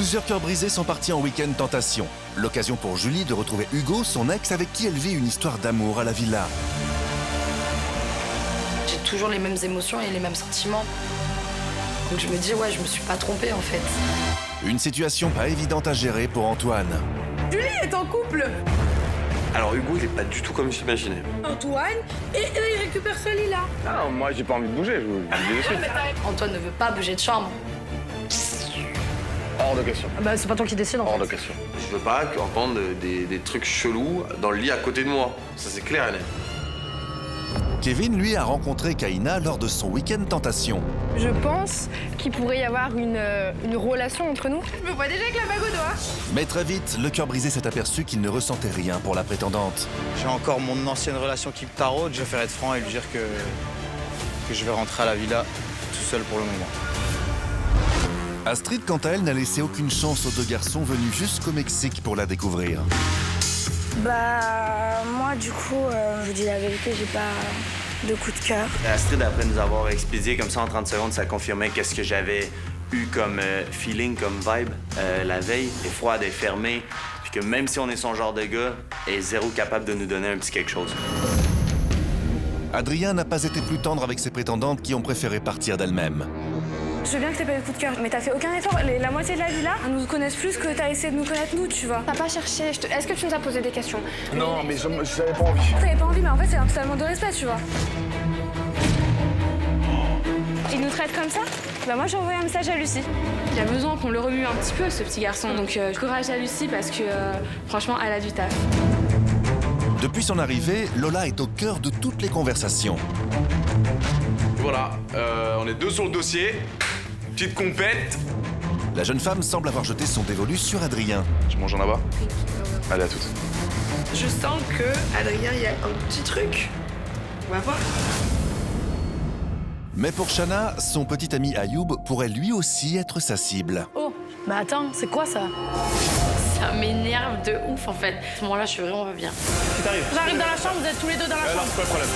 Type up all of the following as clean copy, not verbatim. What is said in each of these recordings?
Plusieurs cœurs brisés sont partis en week-end tentation. L'occasion pour Julie de retrouver Hugo, son ex, avec qui elle vit une histoire d'amour à la villa. J'ai toujours les mêmes émotions et les mêmes sentiments. Donc je me dis, ouais, je me suis pas trompée en fait. Une situation pas évidente à gérer pour Antoine. Julie est en couple. Alors Hugo, il est pas du tout comme j'imaginais. Antoine, et il récupère ce lit-là. Ah non, moi j'ai pas envie de bouger, je vous le dis de suite. Antoine ne veut pas bouger de chambre. Hors de question. Bah c'est pas toi qui décide en Hors fait. de question. Je veux pas entendre des trucs chelous dans le lit à côté de moi. Ça c'est clair et net. Kevin, lui, a rencontré Kaina lors de son week-end tentation. Je pense qu'il pourrait y avoir une relation entre nous. Je me vois déjà avec la bague au doigt. Mais très vite, le cœur brisé s'est aperçu qu'il ne ressentait rien pour la prétendante. J'ai encore mon ancienne relation qui me taraude. Je préfère être franc et lui dire que je vais rentrer à la villa tout seul pour le moment. Astrid, quant à elle, n'a laissé aucune chance aux deux garçons venus jusqu'au Mexique pour la découvrir. Bah, moi, du coup, je vous dis la vérité, j'ai pas de coup de cœur. Astrid, après nous avoir expédié comme ça en 30 secondes, ça confirmait qu'est-ce que j'avais eu comme feeling, comme vibe la veille. Elle est froide, elle est fermée. Puis que même si on est son genre de gars, elle est zéro capable de nous donner un petit quelque chose. Adrien n'a pas été plus tendre avec ses prétendantes qui ont préféré partir d'elles-mêmes. Je veux bien que t'aies pas eu de coup de cœur, mais t'as fait aucun effort. La moitié de la villa, ils nous connaissent plus que t'as essayé de nous connaître nous, tu vois. T'as pas cherché. Est-ce que tu nous as posé des questions? Non, mais j'avais pas envie. T'avais pas envie, mais en fait, c'est un totalement de respect, tu vois. Il nous traite comme ça? Bah, moi, j'ai envoyé un message à Lucie. Il y a besoin qu'on le remue un petit peu, ce petit garçon. Donc courage à Lucie parce que franchement, elle a du taf. Depuis son arrivée, Lola est au cœur de toutes les conversations. Voilà, on est deux sur le dossier. Petite compète. La jeune femme semble avoir jeté son dévolu sur Adrien. Je mange en là-bas. Allez, à toutes. Je sens que Adrien, il y a un petit truc. On va voir. Mais pour Shana, son petit ami Ayoub pourrait lui aussi être sa cible. Oh, bah attends, c'est quoi ça? Ça m'énerve de ouf en fait. À ce moment-là, je suis vraiment pas bien. J'arrive dans la chambre, vous êtes tous les deux dans la chambre. Pas de problème.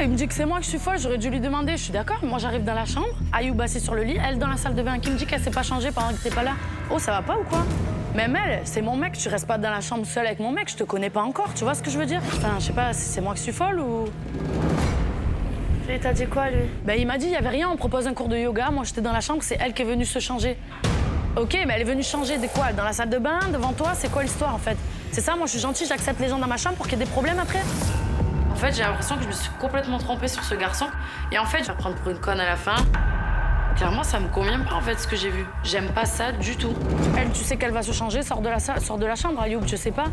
Il me dit que c'est moi que je suis folle, j'aurais dû lui demander, je suis d'accord. Moi, j'arrive dans la chambre, Ayoub assis sur le lit, elle dans la salle de bain, qui me dit qu'elle s'est pas changée pendant que t'es pas là. Oh, ça va pas ou quoi? Même elle, c'est mon mec, tu restes pas dans la chambre seule avec mon mec, je te connais pas encore, tu vois ce que je veux dire? Enfin, je sais pas, c'est moi que je suis folle ou... Et t'as dit quoi, lui? Ben, il m'a dit, il y avait rien, on propose un cours de yoga, moi j'étais dans la chambre, c'est elle qui est venue se changer. Ok, mais elle est venue changer de quoi? Dans la salle de bain, devant toi, c'est quoi l'histoire en fait? C'est ça, moi je suis gentille, j'accepte les gens dans ma chambre pour qu'il y ait des problèmes après? En fait, j'ai l'impression que je me suis complètement trompée sur ce garçon. Et en fait, je vais prendre pour une conne à la fin. Clairement, ça me convient pas, en fait, ce que j'ai vu. J'aime pas ça du tout. Elle, tu sais qu'elle va se changer, sors de la chambre, Ayoub, je sais pas.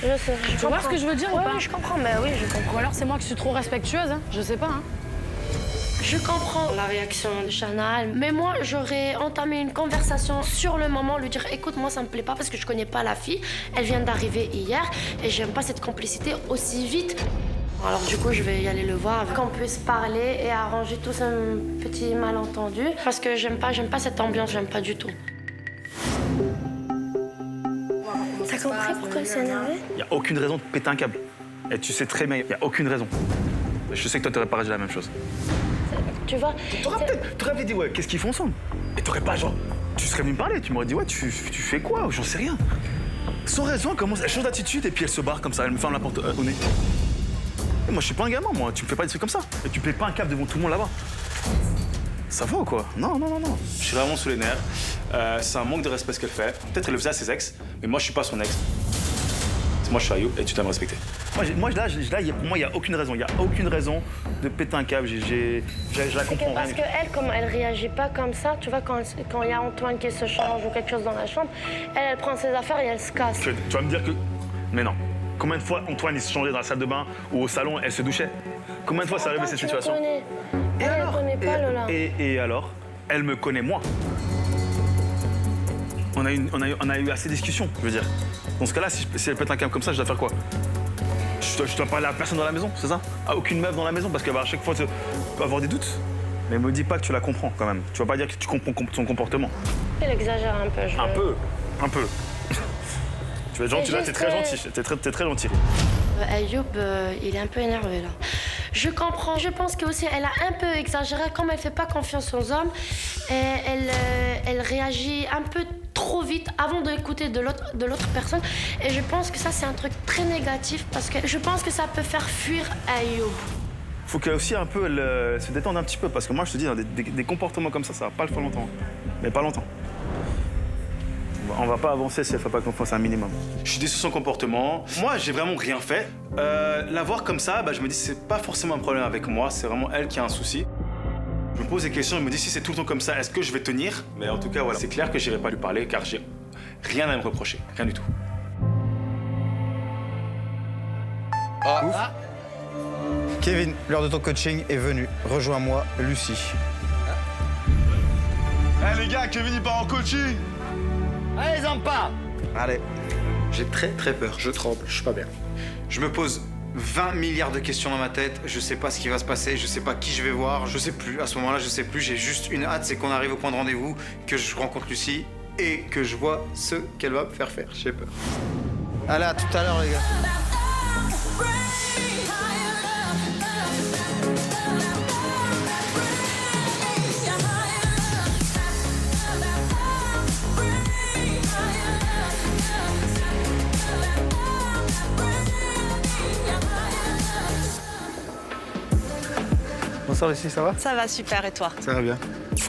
Je sais, Tu vois ce que je veux dire ou Ouais, pas? oui, je comprends, bah oui, je comprends. Ou alors c'est moi qui suis trop respectueuse, hein, je sais pas. Hein. Je comprends la réaction de Shana, mais moi, j'aurais entamé une conversation sur le moment, lui dire « Écoute, moi, ça me plaît pas parce que je connais pas la fille. Elle vient d'arriver hier et j'aime pas cette complicité aussi vite. » Alors du coup, je vais y aller le voir, qu'on puisse parler et arranger tout ce petit malentendu. Parce que j'aime pas cette ambiance, j'aime pas du tout. T'as compris pourquoi elle s'est énervée? Il n'y a aucune raison de péter un câble. Et tu sais très bien, il n'y a aucune raison. Je sais que toi, t'aurais pas réagi la même chose. Tu vois? T'aurais peut-être dit, ouais, qu'est-ce qu'ils font ensemble? Et t'aurais pas, genre, tu serais venu me parler, tu m'aurais dit, ouais, tu fais quoi? J'en sais rien. Sans raison, elle change d'attitude et puis elle se barre comme ça, elle me ferme la porte au nez. Et moi, je suis pas un gamin, moi, tu me fais pas des trucs comme ça. Et tu pètes pas un câble devant tout le monde là-bas. Ça va ou quoi? Non. Je suis vraiment sous les nerfs. C'est un manque de respect ce qu'elle fait. Peut-être qu'elle le faisait à ses ex, mais moi je suis pas son ex. Moi je suis Ayoub et tu dois me respecter. Moi là, pour moi il n'y a aucune raison. Il n'y a aucune raison de péter un câble. Je la comprends Parce rien. qu'elle, comme elle réagit pas comme ça, tu vois, quand il y a Antoine qui se change ou quelque chose dans la chambre, elle prend ses affaires et elle se casse. Tu vas me dire que... Mais non. Combien de fois Antoine il se changeait dans la salle de bain ou au salon, elle se douchait? Combien de fois ça arrive cette situation? Elle ne connaît pas Lola. Et alors? Elle me connaît moi. On a eu assez de discussions, je veux dire. Dans ce cas-là, si elle pète un câble comme ça, je dois faire quoi? Je dois parler à personne dans la maison, c'est ça? À aucune meuf dans la maison, parce qu'à chaque fois, tu peux avoir des doutes. Mais me dis pas que tu la comprends quand même. Tu vas pas dire que tu comprends son comportement. Elle exagère un peu. Un peu. Tu vas être gentil, là, t'es très gentil. T'es très gentil. Ayoub, il est un peu énervé là. Je comprends. Je pense qu'aussi elle a un peu exagéré. Comme elle fait pas confiance aux hommes, elle réagit un peu trop vite avant d'écouter de l'autre personne. Et je pense que ça, c'est un truc très négatif parce que je pense que ça peut faire fuir Ayoub. Faut qu'elle aussi un peu se détende un petit peu parce que moi, je te dis, des comportements comme ça va pas le faire longtemps. Mais pas longtemps. On va pas avancer si elle fait pas confiance un minimum. Je suis déçu de son comportement. Moi, j'ai vraiment rien fait. La voir comme ça, je me dis c'est pas forcément un problème avec moi, c'est vraiment elle qui a un souci. Je me pose des questions, je me dis si c'est tout le temps comme ça, est-ce que je vais tenir? Mais en tout cas, voilà, c'est clair que j'irai pas lui parler car j'ai rien à me reprocher, rien du tout. Kevin, l'heure de ton coaching est venue. Rejoins-moi, Lucie. Eh les gars, Kevin il part en coaching. Allez, Zampa! Allez, j'ai très peur, je tremble, je suis pas bien. Je me pose 20 milliards de questions dans ma tête, je sais pas ce qui va se passer, je sais pas qui je vais voir, je sais plus, à ce moment-là je sais plus, j'ai juste une hâte, c'est qu'on arrive au point de rendez-vous, que je rencontre Lucie et que je vois ce qu'elle va me faire faire, j'ai peur. Allez, à tout à l'heure les gars. Bonsoir Lucie, ça va? Ça va, super, et toi? Ça va bien.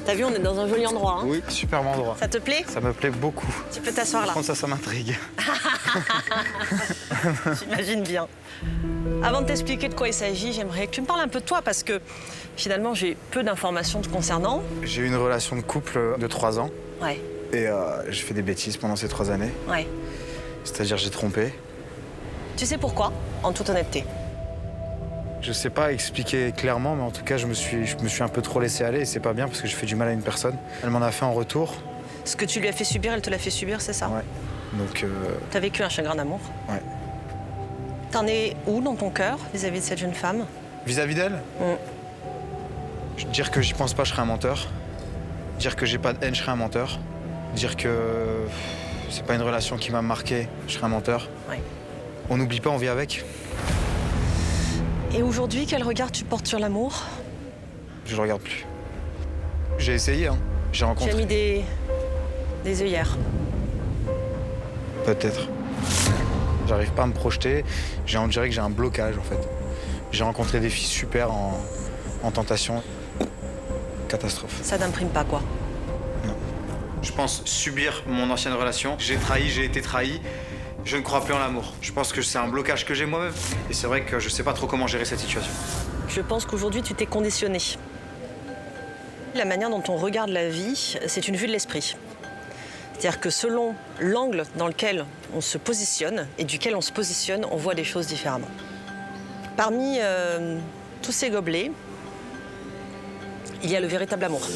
T'as vu, on est dans un joli endroit. Hein? Oui, superbe endroit. Ça te plaît? Ça me plaît beaucoup. Tu peux t'asseoir là. Par contre, ça m'intrigue. J'imagine bien. Avant de t'expliquer de quoi il s'agit, j'aimerais que tu me parles un peu de toi parce que finalement, j'ai peu d'informations te concernant. J'ai eu une relation de couple de 3 ans. Ouais. Et j'ai fait des bêtises pendant ces 3 années. Ouais. C'est-à-dire j'ai trompé. Tu sais pourquoi? En toute honnêteté. Je sais pas expliquer clairement, mais en tout cas, je me suis un peu trop laissé aller et c'est pas bien parce que je fais du mal à une personne. Elle m'en a fait en retour. Ce que tu lui as fait subir, elle te l'a fait subir, c'est ça? Ouais. Donc. T'as vécu un chagrin d'amour? Ouais. T'en es où dans ton cœur vis-à-vis de cette jeune femme? Vis-à-vis d'elle? Dire que j'y pense pas, je serais un menteur. Dire que j'ai pas de haine, je serais un menteur. Dire que c'est pas une relation qui m'a marqué, je serais un menteur. Ouais. On n'oublie pas, on vit avec. Et aujourd'hui, quel regard tu portes sur l'amour? Je le regarde plus. J'ai essayé, hein. J'ai rencontré. Tu as mis des œillères. Peut-être. J'arrive pas à me projeter. On dirait que j'ai un blocage, en fait. J'ai rencontré des filles super en tentation. Catastrophe. Ça n'imprime pas, quoi. Non. Je pense subir mon ancienne relation. J'ai trahi, j'ai été trahi. Je ne crois plus en l'amour. Je pense que c'est un blocage que j'ai moi-même. Et c'est vrai que je sais pas trop comment gérer cette situation. Je pense qu'aujourd'hui, tu t'es conditionné. La manière dont on regarde la vie, c'est une vue de l'esprit. C'est-à-dire que selon l'angle dans lequel on se positionne et duquel on se positionne, on voit les choses différemment. Parmi tous ces gobelets, il y a le véritable amour.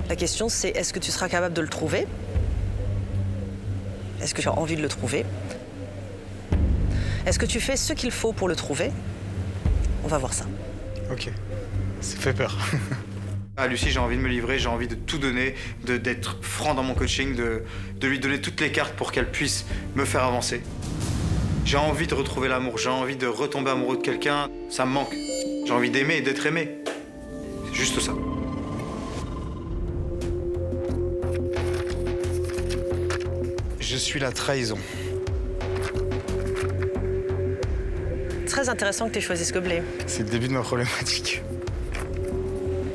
La question, c'est est-ce que tu seras capable de le trouver ? Est-ce que tu as envie de le trouver? Est-ce que tu fais ce qu'il faut pour le trouver? On va voir ça. Ok. Ça fait peur. À Lucie, j'ai envie de me livrer, j'ai envie de tout donner, d'être franc dans mon coaching, de lui donner toutes les cartes pour qu'elle puisse me faire avancer. J'ai envie de retrouver l'amour, j'ai envie de retomber amoureux de quelqu'un. Ça me manque. J'ai envie d'aimer et d'être aimé. C'est juste ça. Je suis la trahison. Très intéressant que tu aies choisi ce gobelet. C'est le début de ma problématique.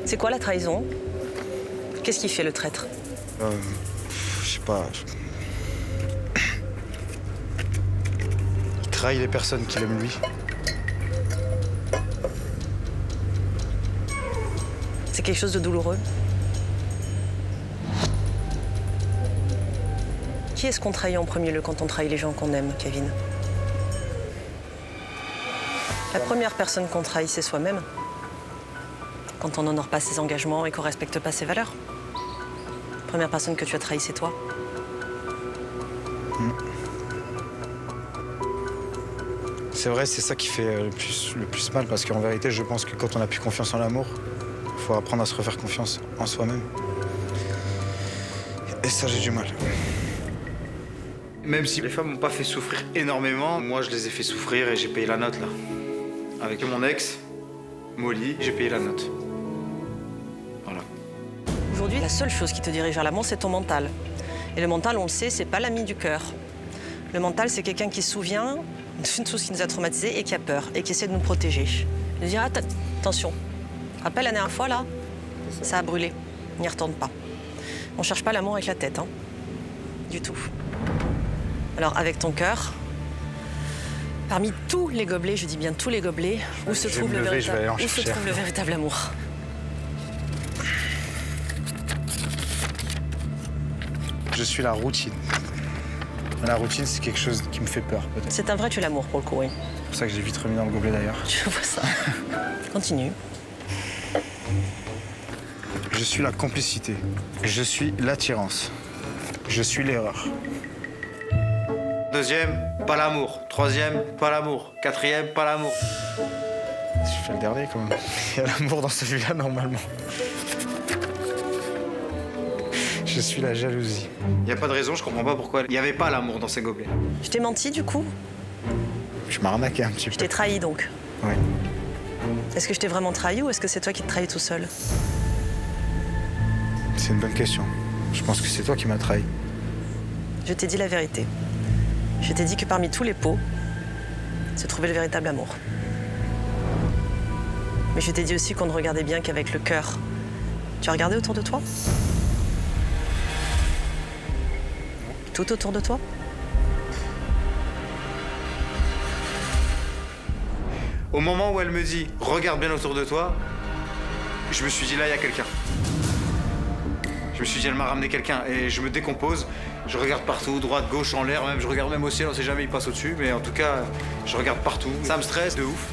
C'est quoi la trahison? Qu'est-ce qu'il fait, le traître? Je sais pas. Il trahit les personnes qu'il aime, lui. C'est quelque chose de douloureux. Qui est-ce qu'on trahit en premier lieu quand on trahit les gens qu'on aime, Kevin? La première personne qu'on trahit, c'est soi-même. Quand on n'honore pas ses engagements et qu'on respecte pas ses valeurs. La première personne que tu as trahie, c'est toi. C'est vrai, c'est ça qui fait le plus mal, parce qu'en vérité, je pense que quand on n'a plus confiance en l'amour, il faut apprendre à se refaire confiance en soi-même. Et ça, j'ai du mal. Même si les femmes m'ont pas fait souffrir énormément, moi je les ai fait souffrir et j'ai payé la note là. Avec mon ex, Molly, j'ai payé la note. Voilà. Aujourd'hui, la seule chose qui te dirige vers l'amour, c'est ton mental. Et le mental, on le sait, c'est pas l'ami du cœur. Le mental, c'est quelqu'un qui se souvient d'une chose qui nous a traumatisés et qui a peur et qui essaie de nous protéger. De dire, attention, rappelle la dernière fois là, ça a brûlé, n'y retourne pas. On cherche pas l'amour avec la tête, hein, du tout. Alors avec ton cœur, parmi tous les gobelets, je dis bien tous les gobelets, où se trouve le véritable amour? Je suis la routine. La routine, c'est quelque chose qui me fait peur, peut-être. C'est un vrai tue l'amour, pour le coup, oui. C'est pour ça que j'ai vite remis dans le gobelet, d'ailleurs. Je vois ça. Continue. Je suis la complicité. Je suis l'attirance. Je suis l'erreur. Deuxième, pas l'amour. Troisième, pas l'amour. Quatrième, pas l'amour. Je fais le dernier, quand même. Il y a l'amour dans celui-là, normalement. Je suis la jalousie. Il n'y a pas de raison, je comprends pas pourquoi il n'y avait pas l'amour dans ces gobelets. Je t'ai menti, du coup? Je m'arnaquais un petit peu. Je t'ai trahi, donc? Oui. Est-ce que je t'ai vraiment trahi ou est-ce que c'est toi qui te trahis tout seul? C'est une bonne question. Je pense que c'est toi qui m'as trahi. Je t'ai dit la vérité. Je t'ai dit que parmi tous les pots, se trouvait le véritable amour. Mais je t'ai dit aussi qu'on ne regardait bien qu'avec le cœur. Tu as regardé autour de toi? Tout autour de toi? Au moment où elle me dit « Regarde bien autour de toi », je me suis dit « Là, il y a quelqu'un ». Je me suis dit « Elle m'a ramené quelqu'un » et je me décompose. Je regarde partout, droite, gauche, en l'air, même je regarde même au ciel, on sait jamais, il passe au-dessus. Mais en tout cas, je regarde partout. Ça me stresse de ouf.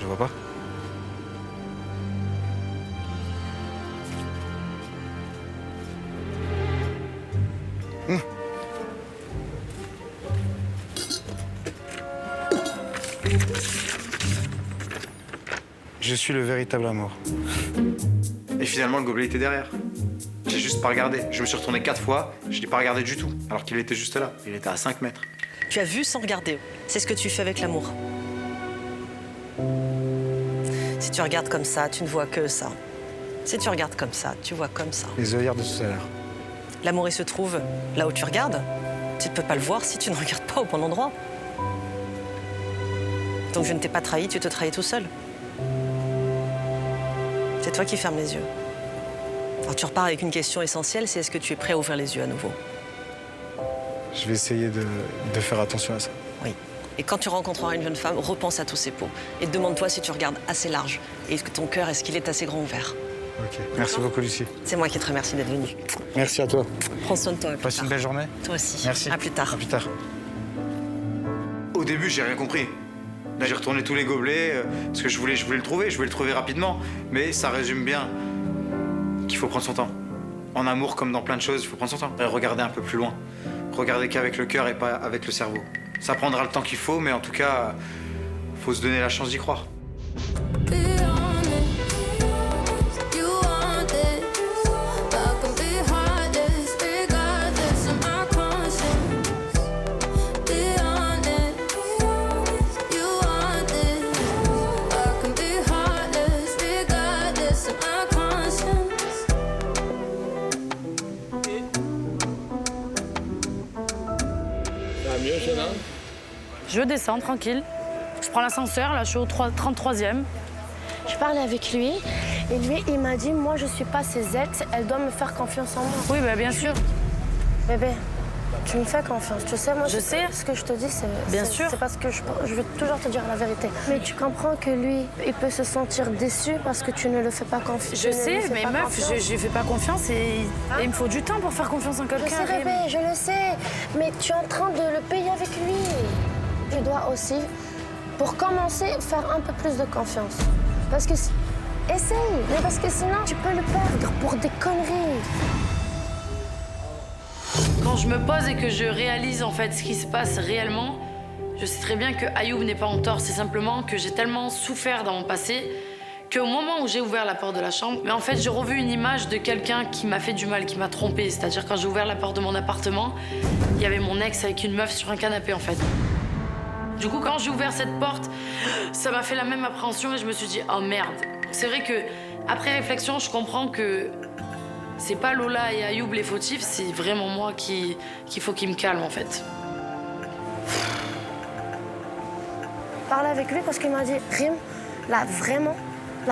Je vois pas. Je suis le véritable amour. Et finalement, le gobelet était derrière. J'ai juste pas regardé. Je me suis retourné 4 fois, je l'ai pas regardé du tout. Alors qu'il était juste là. Il était à 5 mètres. Tu as vu sans regarder. C'est ce que tu fais avec l'amour. Si tu regardes comme ça, tu ne vois que ça. Si tu regardes comme ça, tu vois comme ça. Les œillères de tout à l'heure. L'amour, il se trouve là où tu regardes. Tu ne peux pas le voir si tu ne regardes pas au bon endroit. Donc je ne t'ai pas trahi, tu te trahis tout seul. C'est toi qui fermes les yeux. Alors tu repars avec une question essentielle, c'est est-ce que tu es prêt à ouvrir les yeux à nouveau? Je vais essayer de faire attention à ça. Oui. Et quand tu rencontreras une jeune femme, repense à tous ces pots. Et demande-toi si tu regardes assez large. Et est-ce que ton cœur, est-ce qu'il est assez grand ouvert? Ok. Merci beaucoup, Lucie. C'est moi qui te remercie d'être venue. Merci à toi. Prends soin de toi. Passe une belle journée. Toi aussi. Merci. À plus tard. À plus tard. Au début, j'ai rien compris. Là, j'ai retourné tous les gobelets parce que je voulais le trouver rapidement. Mais ça résume bien qu'il faut prendre son temps. En amour, comme dans plein de choses, il faut prendre son temps. Et regarder un peu plus loin. Regarder qu'avec le cœur et pas avec le cerveau. Ça prendra le temps qu'il faut, mais en tout cas, faut se donner la chance d'y croire. Je descends tranquille. Je prends l'ascenseur, là je suis au 33e. Je parlais avec lui Et lui, il m'a dit, moi, je suis pas ses ex, elle doit me faire confiance en moi. Oui, bah bien sûr. Bébé, tu me fais confiance. Tu sais, moi, Je sais. Ce que je te dis, c'est... Bien sûr. C'est parce que je veux toujours te dire la vérité. Mais tu comprends que lui, il peut se sentir déçu parce que tu ne le fais pas confiance. Je sais, mais meuf, je lui fais pas confiance et il me faut du temps pour faire confiance en Je quelqu'un. sais, bébé, je le sais. Mais tu es en train de le payer avec lui. Tu dois aussi, pour commencer, faire un peu plus de confiance. Parce que... Essaye, mais parce que sinon, tu peux le perdre pour des conneries. Quand je me pose et que je réalise en fait ce qui se passe réellement, je sais très bien que Ayoub n'est pas en tort. C'est simplement que j'ai tellement souffert dans mon passé qu'au moment où j'ai ouvert la porte de la chambre, mais en fait j'ai revu une image de quelqu'un qui m'a fait du mal, qui m'a trompée. C'est-à-dire quand j'ai ouvert la porte de mon appartement, il y avait mon ex avec une meuf sur un canapé en fait. Du coup quand j'ai ouvert cette porte, ça m'a fait la même appréhension et je me suis dit oh merde. C'est vrai que après réflexion, je comprends que c'est pas Lola et Ayoub les fautifs, c'est vraiment moi qu'il faut qu'il me calme en fait. Parle avec lui parce qu'il m'a dit, Rim, là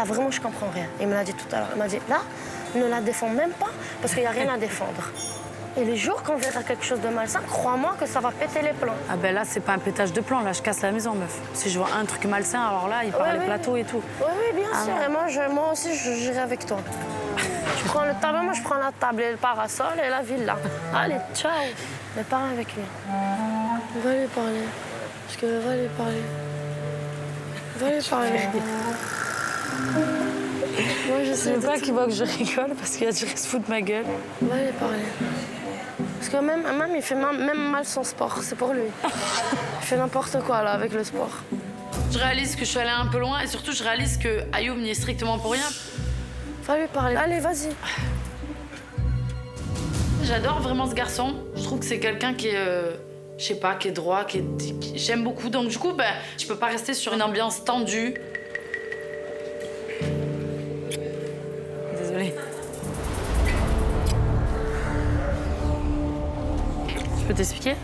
vraiment, je comprends rien. Il me l'a dit tout à l'heure. Il m'a dit, là, ne la défends même pas parce qu'il n'y a rien à défendre. Et les jours qu'on verra quelque chose de malsain, crois-moi que ça va péter les plombs. Ah ben là, c'est pas un pétage de plomb, là, je casse la maison, meuf. Si je vois un truc malsain, alors là, il part les plateaux et tout. Oui, bien sûr. Et moi aussi, j'irai avec toi. Je prends le tableau, moi je prends la table et le parasol et la villa. Allez, ciao. Mais parle avec lui. Va lui parler. Parce que va lui parler. Va lui parler. Moi, je sais pas qu'il voit que je rigole parce qu'il a dû se foutre de ma gueule. Va lui parler. Parce que même il fait même mal son sport, c'est pour lui. Il fait n'importe quoi là avec le sport. Je réalise que je suis allée un peu loin et surtout je réalise que Ayoub n'y est strictement pour rien. Va lui parler. Allez, vas-y. J'adore vraiment ce garçon. Je trouve que c'est quelqu'un qui est, je sais pas, qui est droit, j'aime beaucoup. Donc du coup, ben, je peux pas rester sur une ambiance tendue. Désolée. Je peux t'expliquer?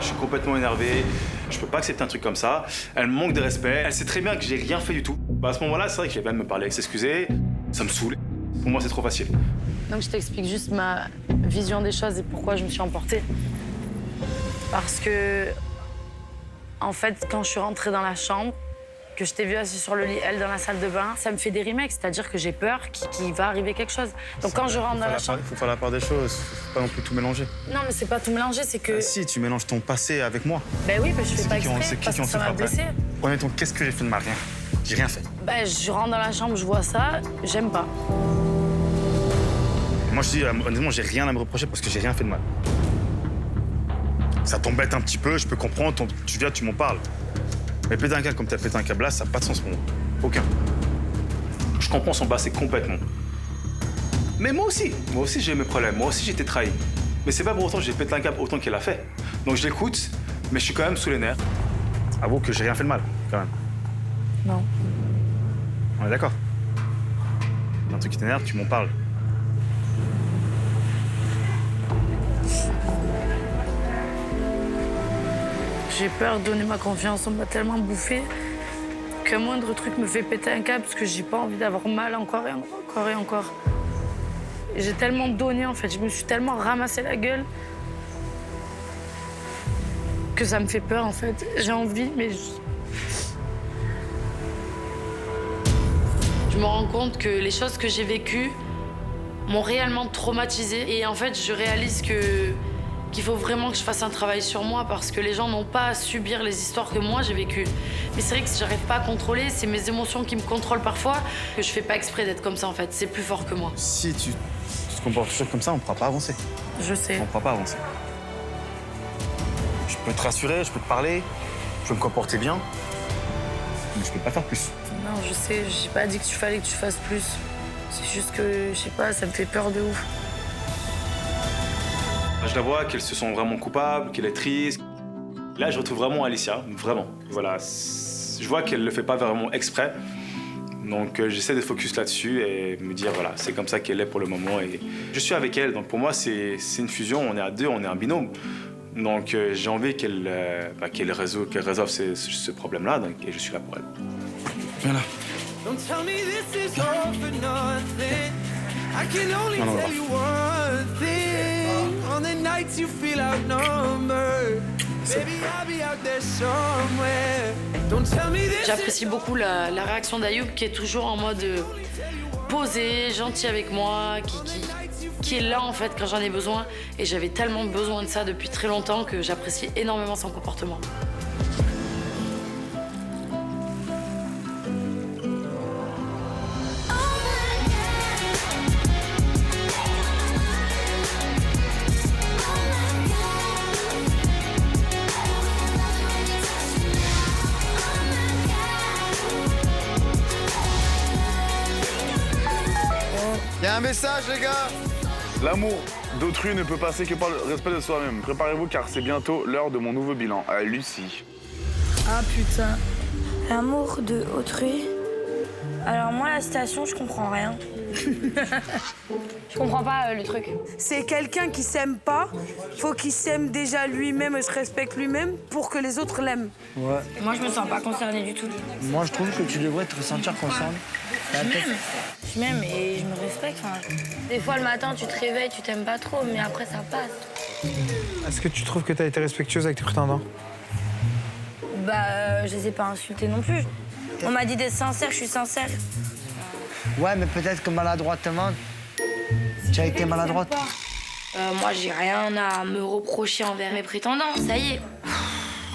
Je suis complètement énervé. Je peux pas accepter un truc comme ça. Elle me manque de respect. Elle sait très bien que j'ai rien fait du tout. Bah à ce moment-là, c'est vrai que j'ai même me parler, s'excuser. Ça me saoule. Pour moi, c'est trop facile. Donc je t'explique juste ma vision des choses et pourquoi je me suis emportée. Parce que, en fait, quand je suis rentrée dans la chambre, que je t'ai vue assise sur le lit, elle dans la salle de bain, ça me fait des remakes, c'est-à-dire que j'ai peur qu'il va arriver quelque chose. Donc quand je rentre dans la chambre... Il faut faire la part des choses, faut pas non plus tout mélanger. Non, mais c'est pas tout mélanger, c'est que... Ah, si, tu mélanges ton passé avec moi. Ben oui, mais je fais pas exprès, parce que ça m'a blessée. Honnêtement, qu'est-ce que j'ai fait de mal? Rien. J'ai rien fait. Ben je rentre dans la chambre, je vois ça, j'aime pas. Moi, je dis, honnêtement, j'ai rien à me reprocher parce que j'ai rien fait de mal. Ça t'embête un petit peu, je peux comprendre, tu viens, tu m'en parles. Mais péter un câble comme t'as pété un câble là, ça n'a pas de sens pour moi. Aucun. Je comprends son passé complètement. Mais moi aussi j'ai mes problèmes, moi aussi j'ai été trahi. Mais c'est pas pour autant que j'ai pété un câble autant qu'elle a fait. Donc je l'écoute, mais je suis quand même sous les nerfs. Avoue que j'ai rien fait de mal, quand même. Non. On est d'accord. Un truc qui t'énerve, tu m'en parles. J'ai peur de donner ma confiance, on m'a tellement bouffé qu'un moindre truc me fait péter un câble parce que j'ai pas envie d'avoir mal encore et encore et encore. Et j'ai tellement donné en fait, je me suis tellement ramassé la gueule que ça me fait peur en fait. J'ai envie, mais je me rends compte que les choses que j'ai vécues m'ont réellement traumatisée et en fait je réalise qu'il faut vraiment que je fasse un travail sur moi parce que les gens n'ont pas à subir les histoires que moi j'ai vécues. Mais c'est vrai que si j'arrive pas à contrôler, c'est mes émotions qui me contrôlent parfois, que je fais pas exprès d'être comme ça en fait, c'est plus fort que moi. Si tu te comportes toujours comme ça, on ne pourra pas avancer. Je sais. On ne pourra pas avancer. Je peux te rassurer, je peux te parler, je peux me comporter bien, mais je peux pas faire plus. Non, je sais, j'ai pas dit qu'il fallait que tu fasses plus. C'est juste que, je sais pas, ça me fait peur de ouf. Je la vois qu'elle se sent vraiment coupable, qu'elle est triste. Là, je retrouve vraiment Alicia, vraiment. Voilà, je vois qu'elle le fait pas vraiment exprès. Donc, j'essaie de focus là-dessus et me dire, voilà, c'est comme ça qu'elle est pour le moment. Et je suis avec elle, donc pour moi, c'est une fusion. On est à deux, on est un binôme. Donc, j'ai envie qu'elle résolve ce problème-là, et je suis là pour elle. Viens là. tell me this is all for nothing. I can only tell you one thing. On the nights you feel outnumbered, baby I'll be out there somewhere. Don't tell me this. J'apprécie beaucoup la réaction d'Ayoub qui est toujours en mode posé, gentil avec moi, qui est là en fait quand j'en ai besoin. Et j'avais tellement besoin de ça depuis très longtemps que j'apprécie énormément son comportement. Il y a un message, les gars. L'amour d'autrui ne peut passer que par le respect de soi-même. Préparez-vous car c'est bientôt l'heure de mon nouveau bilan. À Lucie. Ah putain. L'amour de autrui. Alors moi, la citation, je comprends rien. Je comprends pas le truc. C'est quelqu'un qui s'aime pas. Faut qu'il s'aime déjà lui-même et se respecte lui-même pour que les autres l'aiment. Ouais. Moi, je me sens pas concernée du tout. Moi, je trouve que tu devrais te sentir concerné. Je m'aime et je me respecte. Enfin, des fois, le matin, tu te réveilles, tu t'aimes pas trop, mais après, ça passe. Est-ce que tu trouves que tu as été respectueuse avec tes prétendants? Bah, je les ai pas insultés non plus. On m'a dit d'être sincère, je suis sincère. Ouais, mais peut-être que maladroitement, tu as été maladroite. Moi, j'ai rien à me reprocher envers mes prétendants, ça y est.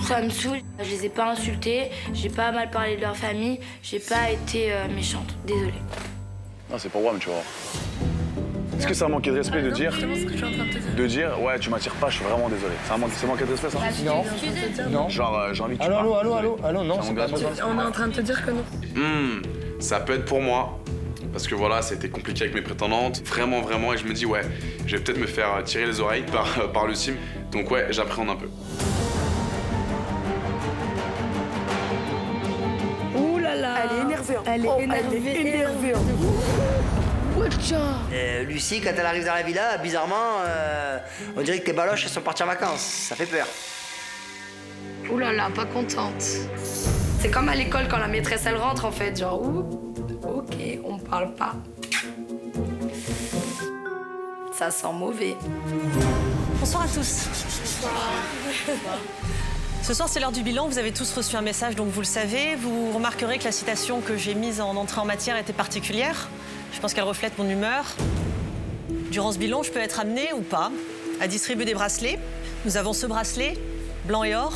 Ça me saoule. Je les ai pas insultés, j'ai pas mal parlé de leur famille, j'ai pas été méchante. Désolée. Non, c'est pour moi, mais tu vois. Est-ce que c'est un manque de respect de dire... ouais, tu m'attires pas, je suis vraiment désolé. C'est un manque de respect, ça? Non. Non. Genre, j'ai envie que tu Allô, non, c'est pas ça. On est en train de te dire que non. Ça peut être pour moi. Parce que voilà, c'était compliqué avec mes prétendantes. Vraiment, vraiment. Et je me dis, ouais, je vais peut-être me faire tirer les oreilles par le sim. Donc ouais, j'appréhende un peu. Ouh là là. Elle est énervée. Elle est énervée. Lucie, quand elle arrive dans la villa, bizarrement, on dirait que tes baloches elles sont parties en vacances. Ça fait peur. Ouh là là, pas contente. C'est comme à l'école quand la maîtresse elle rentre en fait, genre ouh, ok, on parle pas. Ça sent mauvais. Bonsoir à tous. Ce soir, c'est l'heure du bilan. Vous avez tous reçu un message, donc vous le savez. Vous remarquerez que la citation que j'ai mise en entrée en matière était particulière. Je pense qu'elle reflète mon humeur. Durant ce bilan, je peux être amenée ou pas à distribuer des bracelets. Nous avons ce bracelet, blanc et or,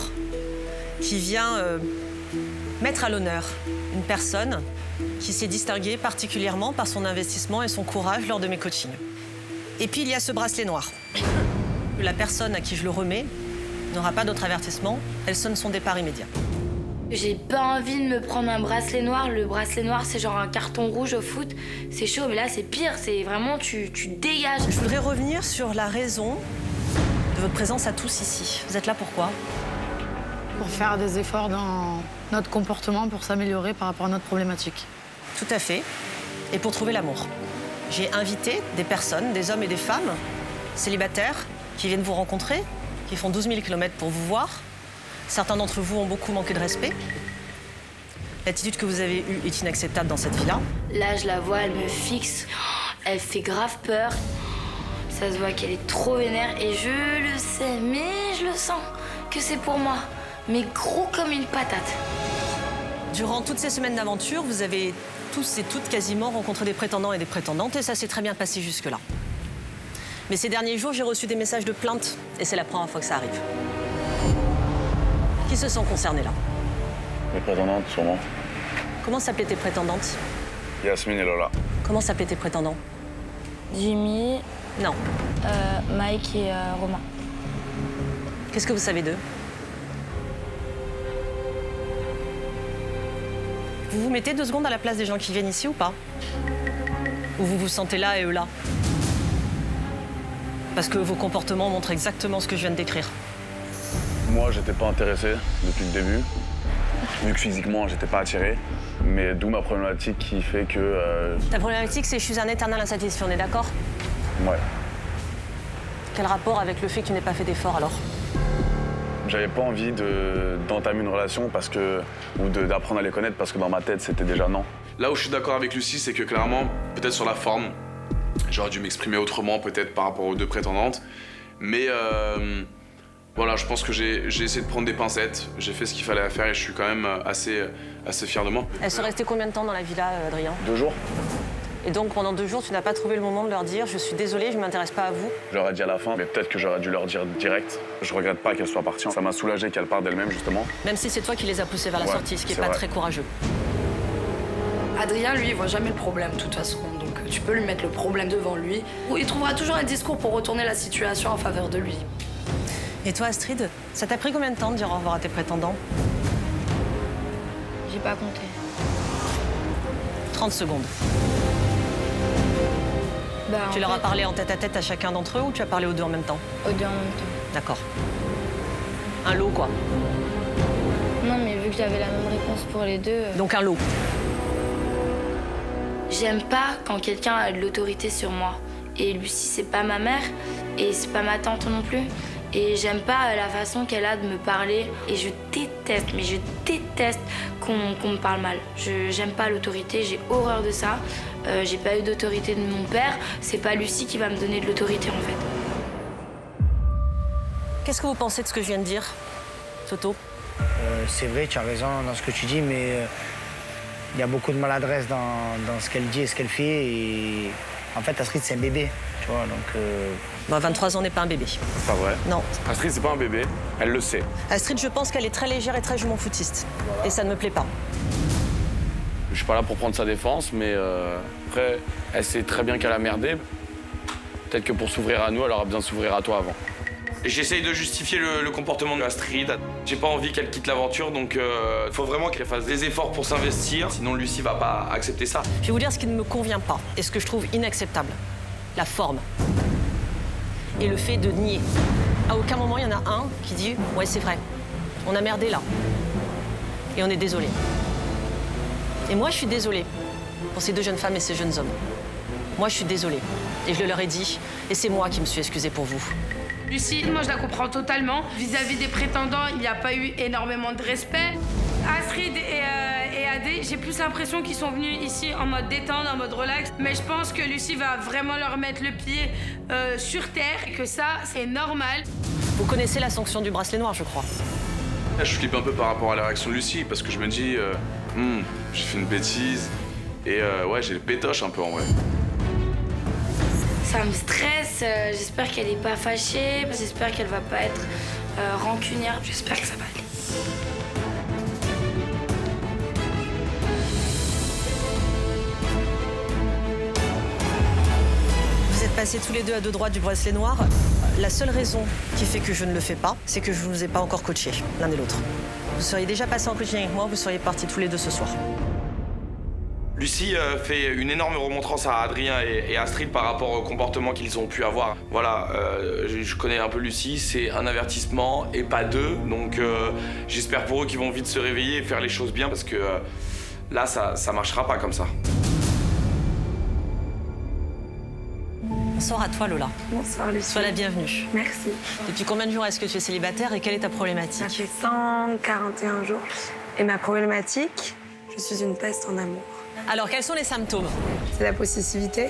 qui vient mettre à l'honneur une personne qui s'est distinguée particulièrement par son investissement et son courage lors de mes coachings. Et puis, il y a ce bracelet noir. La personne à qui je le remets n'aura pas d'autre avertissement. Elle sonne son départ immédiat. J'ai pas envie de me prendre un bracelet noir. Le bracelet noir, c'est genre un carton rouge au foot. C'est chaud, mais là, c'est pire. C'est vraiment, tu dégages. Je voudrais revenir sur la raison de votre présence à tous ici. Vous êtes là pourquoi? Pour faire des efforts dans notre comportement, pour s'améliorer par rapport à notre problématique. Tout à fait. Et pour trouver l'amour. J'ai invité des personnes, des hommes et des femmes, célibataires, qui viennent vous rencontrer, qui font 12 000 km pour vous voir. Certains d'entre vous ont beaucoup manqué de respect. L'attitude que vous avez eue est inacceptable dans cette vie-là. Là, je la vois, elle me fixe. Elle fait grave peur. Ça se voit qu'elle est trop vénère et je le sais, mais je le sens que c'est pour moi. Mais gros comme une patate. Durant toutes ces semaines d'aventure, vous avez tous et toutes quasiment rencontré des prétendants et des prétendantes et ça s'est très bien passé jusque-là. Mais ces derniers jours, j'ai reçu des messages de plainte et c'est la première fois que ça arrive. Qui se sent concerné là? Les prétendantes, sûrement. Comment s'appelaient tes prétendantes? Yasmine et Lola. Comment s'appelaient tes prétendants? Jimmy. Non. Mike et Romain. Qu'est-ce que vous savez d'eux? Vous vous mettez 2 secondes à la place des gens qui viennent ici ou pas? Ou vous vous sentez là et eux là? Parce que vos comportements montrent exactement ce que je viens de décrire. Moi, j'étais pas intéressé depuis le début, vu que physiquement, j'étais pas attiré. Mais d'où ma problématique qui fait que... Ta problématique, c'est que je suis un éternel insatisfait, on est d'accord? Ouais. Quel rapport avec le fait que tu n'aies pas fait d'effort alors? J'avais pas envie d'entamer une relation parce que, ou d'apprendre à les connaître parce que dans ma tête, c'était déjà non. Là où je suis d'accord avec Lucie, c'est que clairement, peut-être sur la forme, j'aurais dû m'exprimer autrement, peut-être par rapport aux 2 prétendantes. Mais voilà, je pense que j'ai essayé de prendre des pincettes, j'ai fait ce qu'il fallait faire et je suis quand même assez fier de moi. Elles sont restées combien de temps dans la villa, Adrien? 2 jours. Et donc pendant 2 jours, tu n'as pas trouvé le moment de leur dire « je suis désolée, je ne m'intéresse pas à vous ». J'aurais dit à la fin, mais peut-être que j'aurais dû leur dire direct. Je regrette pas qu'elle soit partie. Ça m'a soulagé qu'elle parte d'elle-même, justement. Même si c'est toi qui les as poussées vers la sortie, ce qui n'est c'est pas vrai. très courageux. Adrien, lui, il voit jamais le problème, de toute façon. Donc, tu peux lui mettre le problème devant lui. Ou il trouvera toujours un discours pour retourner la situation en faveur de lui. Et toi, Astrid, ça t'a pris combien de temps de dire au revoir à tes prétendants? J'ai pas compté. 30 secondes. Bah, Tu leur as parlé en tête-à-tête à chacun d'entre eux ou tu as parlé aux 2 en même temps? Aux 2 en même temps. D'accord. Un lot, quoi. Non, mais vu que j'avais la même réponse pour les 2... Donc un lot. J'aime pas quand quelqu'un a de l'autorité sur moi. Et Lucie, c'est pas ma mère et c'est pas ma tante non plus. Et j'aime pas la façon qu'elle a de me parler. Et je déteste, mais je déteste qu'on me parle mal. J'aime pas l'autorité, j'ai horreur de ça. J'ai pas eu d'autorité de mon père. C'est pas Lucie qui va me donner de l'autorité en fait. Qu'est-ce que vous pensez de ce que je viens de dire, Toto? C'est vrai, tu as raison dans ce que tu dis, mais il y a beaucoup de maladresse dans ce qu'elle dit et ce qu'elle fait. Et en fait, Astrid, c'est un bébé, tu vois, donc... 23 ans n'est pas un bébé. Pas vrai. Non. Astrid, c'est pas un bébé. Elle le sait. Astrid, je pense qu'elle est très légère et très jument footiste. Et ça ne me plaît pas. Je suis pas là pour prendre sa défense, mais après, elle sait très bien qu'elle a merdé. Peut-être que pour s'ouvrir à nous, elle aura besoin de s'ouvrir à toi avant. J'essaye de justifier le comportement de Astrid. J'ai pas envie qu'elle quitte l'aventure, donc faut vraiment qu'elle fasse des efforts pour s'investir. Sinon, Lucie va pas accepter ça. Je vais vous dire ce qui ne me convient pas et ce que je trouve inacceptable. La forme. Et le fait de nier. À aucun moment, il y en a un qui dit « ouais, c'est vrai, on a merdé là. Et on est désolé. » Et moi, je suis désolée pour ces 2 jeunes femmes et ces jeunes hommes. Moi, je suis désolée. Et je le leur ai dit. Et c'est moi qui me suis excusée pour vous. Lucie, moi je la comprends totalement. Vis-à-vis des prétendants, il n'y a pas eu énormément de respect. Astrid et Adé, j'ai plus l'impression qu'ils sont venus ici en mode détente, en mode relax. Mais je pense que Lucie va vraiment leur mettre le pied sur terre et que ça, c'est normal. Vous connaissez la sanction du bracelet noir, je crois. Là, je flippe un peu par rapport à la réaction de Lucie, parce que je me dis, j'ai fait une bêtise. Et ouais, j'ai le pétoche un peu en vrai. Ça me stresse, j'espère qu'elle est pas fâchée, j'espère qu'elle va pas être rancunière, j'espère que ça va aller. Vous êtes passés tous les 2 à 2 droites du bracelet noir. La seule raison qui fait que je ne le fais pas, c'est que je ne vous ai pas encore coachés, l'un et l'autre. Vous seriez déjà passés en coaching avec moi, vous seriez partis tous les 2 ce soir. Lucie fait une énorme remontrance à Adrien et Astrid par rapport au comportement qu'ils ont pu avoir. Voilà, je connais un peu Lucie, c'est un avertissement et pas 2. Donc j'espère pour eux qu'ils vont vite se réveiller et faire les choses bien parce que là, ça marchera pas comme ça. Bonsoir à toi, Lola. Bonsoir, Lucie. Sois la bienvenue. Merci. Depuis combien de jours est-ce que tu es célibataire et quelle est ta problématique? Ça fait 141 jours. Et ma problématique, je suis une peste en amour. Alors, quels sont les symptômes? C'est la possessivité.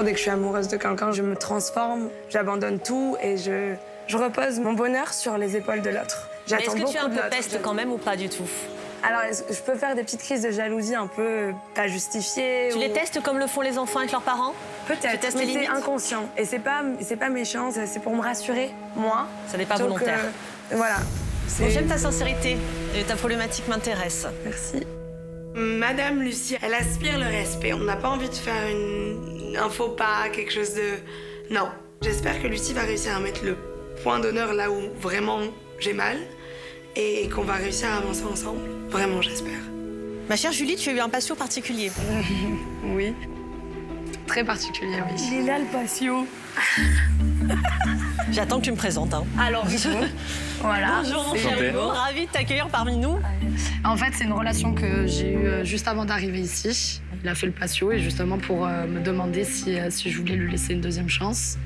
Dès que je suis amoureuse de quelqu'un, je me transforme, j'abandonne tout et je repose mon bonheur sur les épaules de l'autre. Est-ce que tu es un peu peste quand même ou pas du tout? Alors, je peux faire des petites crises de jalousie un peu pas justifiées. Tu les testes comme le font les enfants avec leurs parents? Peut-être, mais c'est inconscient. Et c'est pas méchant, c'est pour me rassurer, moi. Ça n'est pas volontaire. Voilà. Bon, j'aime ta sincérité et ta problématique m'intéresse. Merci. Madame Lucie, elle aspire le respect. On n'a pas envie de faire un faux pas, quelque chose de... Non. J'espère que Lucie va réussir à mettre le point d'honneur là où vraiment j'ai mal et qu'on va réussir à avancer ensemble. Vraiment, j'espère. Ma chère Julie, tu as eu un patio particulier. Oui. Très particulier, oui. Il est là, le patio. J'attends que tu me présentes. Hein. Alors, voilà. Bonjour, mon cher Hugo. Ravi de t'accueillir parmi nous. En fait, c'est une relation que j'ai eue juste avant d'arriver ici. Il a fait le patio et justement pour me demander si je voulais lui laisser une deuxième chance.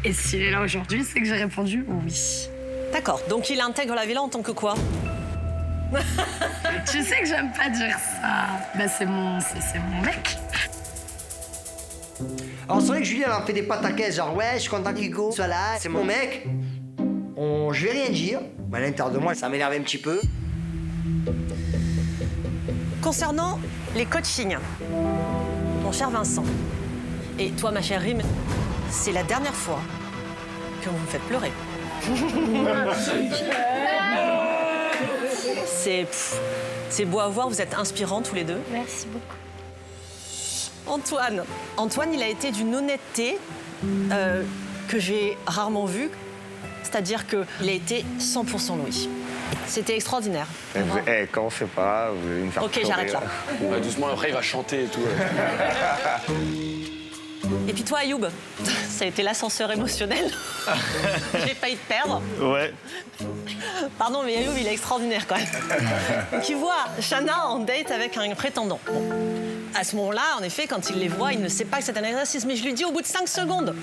Et s'il est là aujourd'hui, c'est que j'ai répondu oui. D'accord. Donc il intègre la villa en tant que quoi? Tu sais que j'aime pas dire ça. Ben, c'est mon mec. Alors c'est vrai que Julie, elle en fait des pâtes à caisse, genre ouais, je suis content qu'Hugo soit là, c'est mon mec. Je vais rien dire. Mais à l'intérieur de moi, ça m'énerve un petit peu. Concernant les coachings, mon cher Vincent, et toi, ma chère Rime, c'est la dernière fois que vous me faites pleurer. C'est beau à voir, vous êtes inspirants tous les deux. Merci beaucoup. Antoine, il a été d'une honnêteté que j'ai rarement vue. C'est-à-dire qu'il a été 100% Louis. C'était extraordinaire. Quand on fait pas, vous voulez me faire Ok, j'arrête là. Doucement, après, il va chanter et tout. Et puis toi, Ayoub, ça a été l'ascenseur émotionnel. J'ai failli te perdre. Ouais. Pardon, mais Ayoub, il est extraordinaire quand même. Donc il voit Shana en date avec un prétendant. Bon. À ce moment-là, en effet, quand il les voit, il ne sait pas que c'est un exercice. Mais je lui dis au bout de 5 secondes,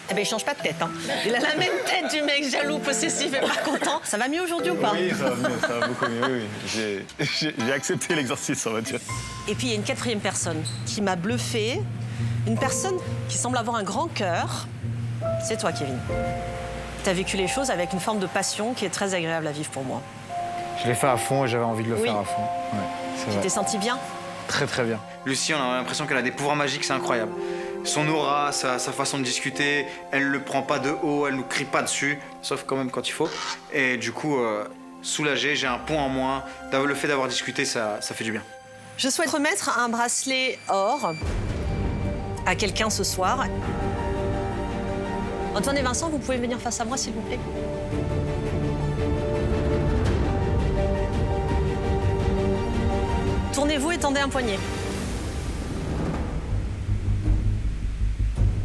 eh ben, il change pas de tête. Hein. Il a la même tête du mec jaloux, possessif et pas content. Ça va mieux aujourd'hui ou pas? Oui, ça va beaucoup mieux, oui. J'ai accepté l'exercice, on va dire. Et puis, il y a une quatrième personne qui m'a bluffée. Une personne qui semble avoir un grand cœur. C'est toi, Kevin. Tu as vécu les choses avec une forme de passion qui est très agréable à vivre pour moi. Je l'ai fait à fond et j'avais envie de le faire à fond. Ouais, tu t'es senti bien? Très, très bien. Lucie, on a l'impression qu'elle a des pouvoirs magiques, c'est incroyable. Son aura, sa façon de discuter, elle le prend pas de haut, elle nous crie pas dessus, sauf quand même quand il faut. Et du coup, soulagé, j'ai un point en moins. Le fait d'avoir discuté, ça fait du bien. Je souhaite remettre un bracelet or à quelqu'un ce soir. Antoine et Vincent, vous pouvez venir face à moi, s'il vous plaît? Tournez-vous et tendez un poignet.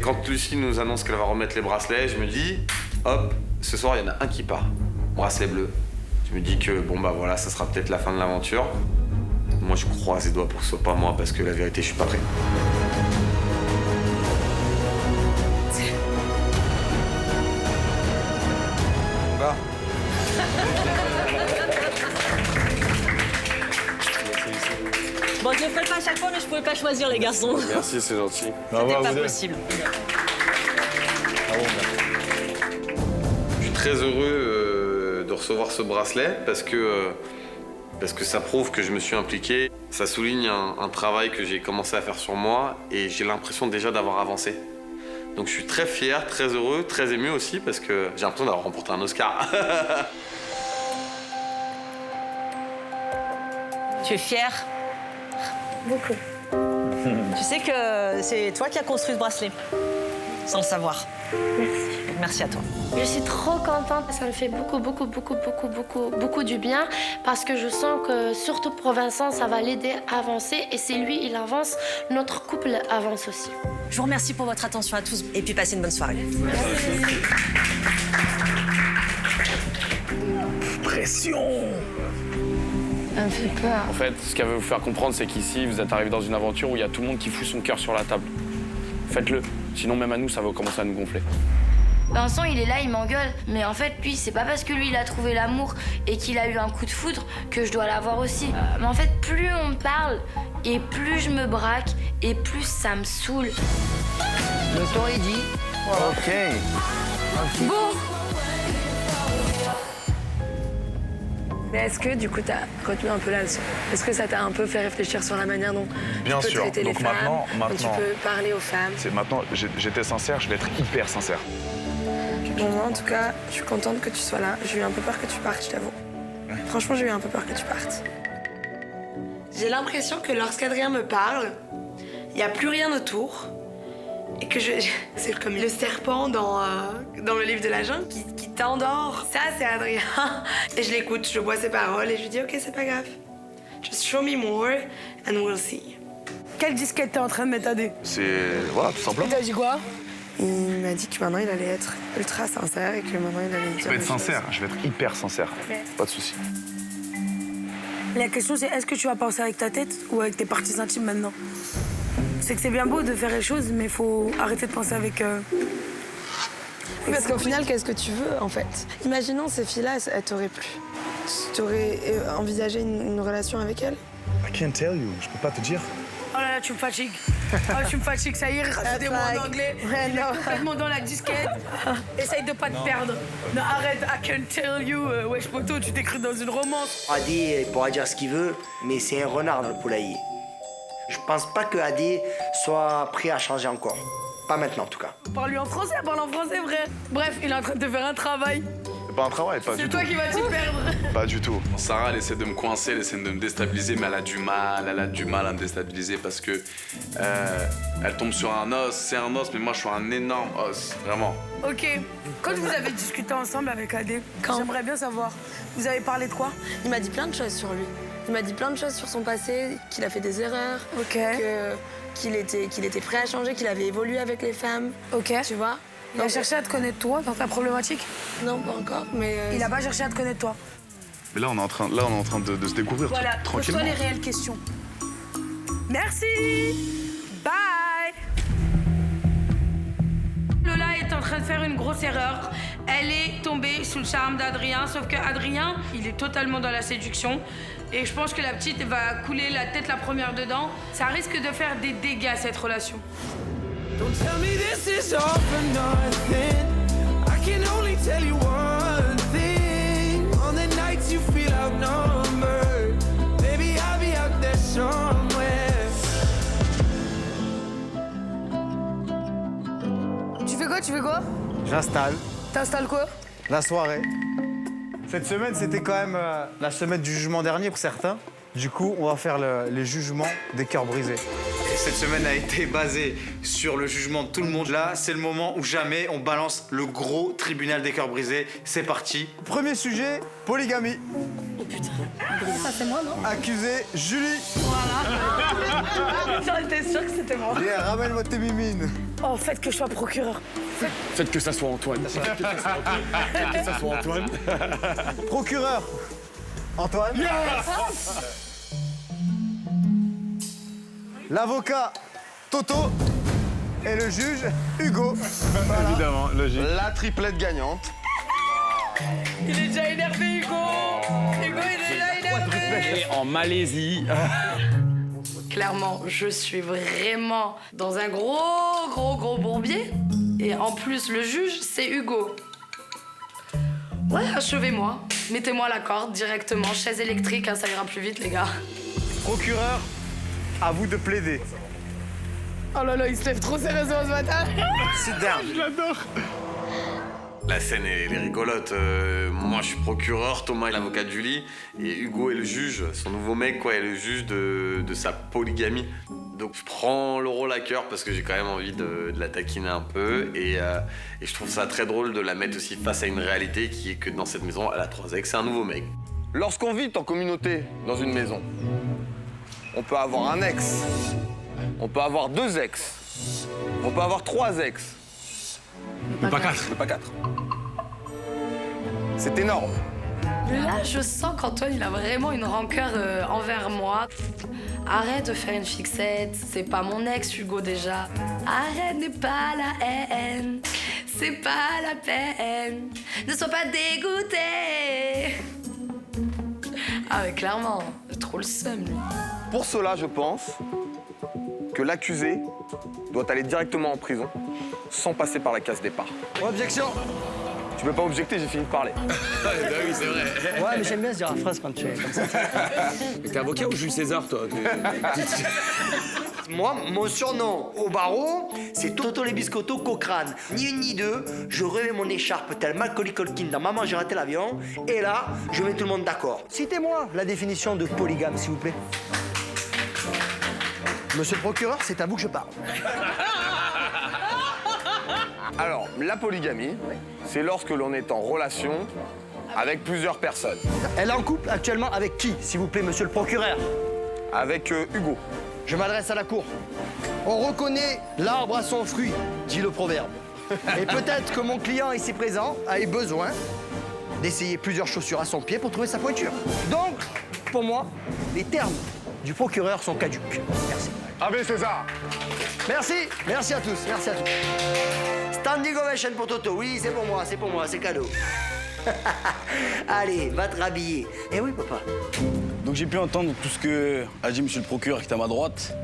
Quand Lucie nous annonce qu'elle va remettre les bracelets, je me dis, hop, ce soir, il y en a un qui part. Bracelet bleu. Je me dis que, bon, bah voilà, ça sera peut-être la fin de l'aventure. Moi, je croise les doigts pour que ce soit pas moi, parce que la vérité, je suis pas prêt. Bah. Bon, je le ferai pas à chaque fois, mais je pouvais pas choisir, les garçons. Merci, c'est gentil. C'était pas possible. Je suis très heureux de recevoir ce bracelet parce que ça prouve que je me suis impliqué. Ça souligne un travail que j'ai commencé à faire sur moi et j'ai l'impression déjà d'avoir avancé. Donc je suis très fier, très heureux, très ému aussi parce que j'ai l'impression d'avoir remporté un Oscar. Tu es fier? Beaucoup. Tu sais que c'est toi qui as construit ce bracelet, sans le savoir. Merci. Merci à toi. Je suis trop contente. Ça me fait beaucoup du bien parce que je sens que, surtout pour Vincent, ça va l'aider à avancer. Et si lui, il avance, notre couple avance aussi. Je vous remercie pour votre attention à tous et puis passez une bonne soirée. Merci. Pression! Ça me fait peur. En fait, ce qu'elle veut vous faire comprendre, c'est qu'ici, vous êtes arrivé dans une aventure où il y a tout le monde qui fout son cœur sur la table. Faites-le. Sinon, même à nous, ça va commencer à nous gonfler. Vincent, il est là, il m'engueule. Mais en fait, lui, c'est pas parce que lui, il a trouvé l'amour et qu'il a eu un coup de foudre que je dois l'avoir aussi. Mais en fait, plus on me parle et plus je me braque et plus ça me saoule. Le temps est dit. Voilà. Ok. Bon. Mais est-ce que, du coup, t'as retenu un peu la leçon? Est-ce que ça t'a un peu fait réfléchir sur la manière dont Bien tu peux sûr. traiter Donc les femmes, maintenant, dont tu peux parler aux femmes? Maintenant, j'étais sincère, je vais être hyper sincère. Bon, moi, en tout cas, je suis contente que tu sois là. J'ai eu un peu peur que tu partes, je t'avoue. Franchement, j'ai eu un peu peur que tu partes. J'ai l'impression que lorsqu'Adrien me parle, il n'y a plus rien autour. Et que c'est comme le serpent dans le livre de la jungle qui t'endort. Ça, c'est Adrien. Et je l'écoute, je bois ses paroles et je lui dis, OK, c'est pas grave. Just show me more and we'll see. Quelle disquette t'es en train de mettre à dé? C'est... Voilà, tout simplement. Il t'a dit quoi? Il m'a dit que maintenant, il allait être ultra sincère et que maintenant, il allait dire... Je vais être sincère, je vais être hyper sincère. Ouais. Pas de souci. La question, c'est est-ce que tu vas penser avec ta tête ou avec tes parties intimes maintenant? C'est que c'est bien beau de faire les choses, mais il faut arrêter de penser avec... Parce qu'au final, qu'est-ce que tu veux, en fait? Imaginons, ces filles-là, elles t'auraient plu. Tu aurais envisagé une relation avec elle? I can't tell you, je peux pas te dire. Oh là là, tu me fatigues. Oh, tu me fatigues, ça y est, rajoute des mots en anglais. Ouais, Il est non. complètement dans la disquette. Essaye de pas te perdre. Non, arrête, I can tell you. Wesh, poto, tu t'es cru dans une romance. Adi, il pourra dire ce qu'il veut, mais c'est un renard dans le poulailler. Je pense pas que Adi soit prêt à changer encore. Pas maintenant, en tout cas. Parle-lui en français, parle en français, frère. Bref, il est en train de faire un travail. C'est pas un travail, pas du tout. C'est toi qui vas t'y perdre. Pas du tout. Sarah, elle essaie de me coincer, elle essaie de me déstabiliser, mais elle a du mal à me déstabiliser parce que elle tombe sur un os, c'est un os, mais moi je suis un énorme os, vraiment. Ok, quand vous avez discuté ensemble avec Adé, j'aimerais bien savoir, vous avez parlé de quoi? Il m'a dit plein de choses sur lui. Il m'a dit plein de choses sur son passé, qu'il a fait des erreurs, qu'il était prêt à changer, qu'il avait évolué avec les femmes. Ok. Tu vois? Il a cherché à te connaître toi dans ta problématique? Non, pas encore, mais... Il a pas cherché à te connaître toi? Mais là, on est en train de se découvrir Voilà, tranquillement. pose-toi les réelles questions. Merci. Bye. Lola est en train de faire une grosse erreur. Elle est tombée sous le charme d'Adrien, sauf que Adrien, il est totalement dans la séduction. Et je pense que la petite va couler la tête la première dedans. Ça risque de faire des dégâts, cette relation. Don't tell me this is all for nothing. I can only tell you one thing. On the nights you feel outnumbered, baby, I'll be out there somewhere. Tu fais quoi? J'installe T'installes quoi? la soirée. Cette semaine, c'était quand même la semaine du jugement dernier pour certains. Du coup, on va faire les jugements des cœurs brisés. Et cette semaine a été basée sur le jugement de tout le monde. Là, c'est le moment où jamais on balance le gros tribunal des cœurs brisés. C'est parti. Premier sujet, polygamie. Oh putain. Ça c'est moi, non? Accusé, Julie. Voilà. J'en étais sûre que c'était moi. Viens, ramène-moi tes mimines. Oh, faites que je sois procureur. Faites que ça soit Antoine. Faites que ça soit Antoine. Procureur, Antoine. L'avocat, Toto. Et le juge, Hugo. Voilà. Évidemment, logique. La triplette gagnante. Il est déjà énervé, Hugo. Hugo, il est déjà énervé. En Malaisie. Clairement, je suis vraiment dans un gros bourbier. Et en plus, le juge, c'est Hugo. Ouais, achevez-moi. Mettez-moi la corde directement. Chaise électrique, hein, ça ira plus vite, les gars. Procureur, à vous de plaider. Oh là là, il se lève trop sérieusement ce matin. Sit down. Je l'adore. La scène elle est rigolote. Moi, je suis procureur, Thomas est l'avocat de Julie, et Hugo est le juge, son nouveau mec, quoi, est le juge de sa polygamie. Donc, je prends le rôle à cœur parce que j'ai quand même envie de la taquiner un peu, et je trouve ça très drôle de la mettre aussi face à une réalité qui est que dans cette maison, elle a 3 ex, c'est un nouveau mec. Lorsqu'on vit en communauté dans une maison, on peut avoir un ex, on peut avoir 2 ex, on peut avoir 3 ex. Mais pas 4. Mais pas 4. C'est énorme. Là, je sens qu'Antoine, il a vraiment une rancœur envers moi. Arrête de faire une fixette, c'est pas mon ex, Hugo, déjà. Arrête, n'est pas la haine, c'est pas la peine. Ne sois pas dégoûté. Ah, mais clairement, j'ai trop le seum, lui. Pour cela, je pense que l'accusé doit aller directement en prison sans passer par la case départ. Objection. Tu peux pas objecter, j'ai fini de parler. Bah oui, c'est vrai. Ouais, mais j'aime bien se dire la phrase quand tu es comme ça. Mais t'es avocat ou Jules César, toi? Moi, mon surnom au barreau, c'est Toto les biscottos Cochrane. Ni une ni deux, je remets mon écharpe tel Macaulay Culkin dans Maman, j'ai raté l'avion. Et là, je mets tout le monde d'accord. Citez-moi la définition de polygame, s'il vous plaît. Monsieur le procureur, c'est à vous que je parle. Alors, la polygamie, c'est lorsque l'on est en relation avec plusieurs personnes. Elle est en couple actuellement avec qui, s'il vous plaît, monsieur le procureur? Avec Hugo. Je m'adresse à la cour. On reconnaît l'arbre à son fruit, dit le proverbe. Et peut-être que mon client ici présent a eu besoin d'essayer plusieurs chaussures à son pied pour trouver sa pointure. Donc, pour moi, les termes du procureur sont caduques. Merci. Ave César. Merci à tous, merci à tous. Standing ovation pour Toto, oui, c'est pour moi, c'est cadeau. Allez, va te rhabiller. Eh oui, papa. Donc j'ai pu entendre tout ce que a dit monsieur le procureur qui est à ma droite,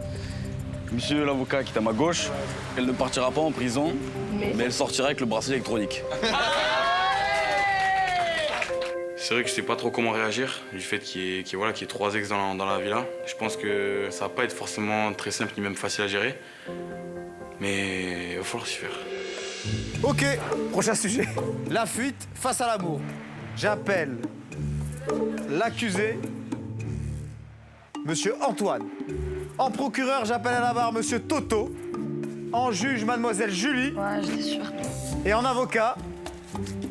monsieur l'avocat qui est à ma gauche. Elle ne partira pas en prison, mais elle sortira avec le bracelet électronique. C'est vrai que je sais pas trop comment réagir du fait qu'il y ait 3 ex dans la villa. Je pense que ça va pas être forcément très simple ni même facile à gérer. Mais il va falloir s'y faire. Ok, prochain sujet. La fuite face à l'amour. J'appelle l'accusé, monsieur Antoine. En procureur, j'appelle à la barre monsieur Toto. En juge, mademoiselle Julie. Ouais, j'étais sûre. Et en avocat,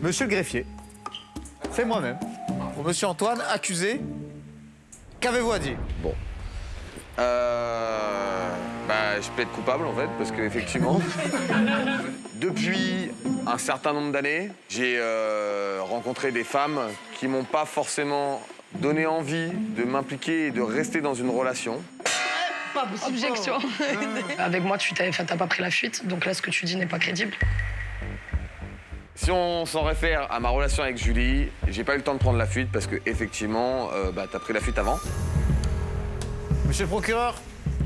monsieur le greffier. C'est moi-même. Pour monsieur Antoine, accusé, qu'avez-vous à dire? Bon. Je plaide coupable en fait, parce qu'effectivement, depuis un certain nombre d'années, j'ai rencontré des femmes qui m'ont pas forcément donné envie de m'impliquer et de rester dans une relation. Pas possible. Objection. Avec moi, t'as pas pris la fuite, donc là, ce que tu dis n'est pas crédible. Si on s'en réfère à ma relation avec Julie, j'ai pas eu le temps de prendre la fuite parce que effectivement, t'as pris la fuite avant. Monsieur le procureur?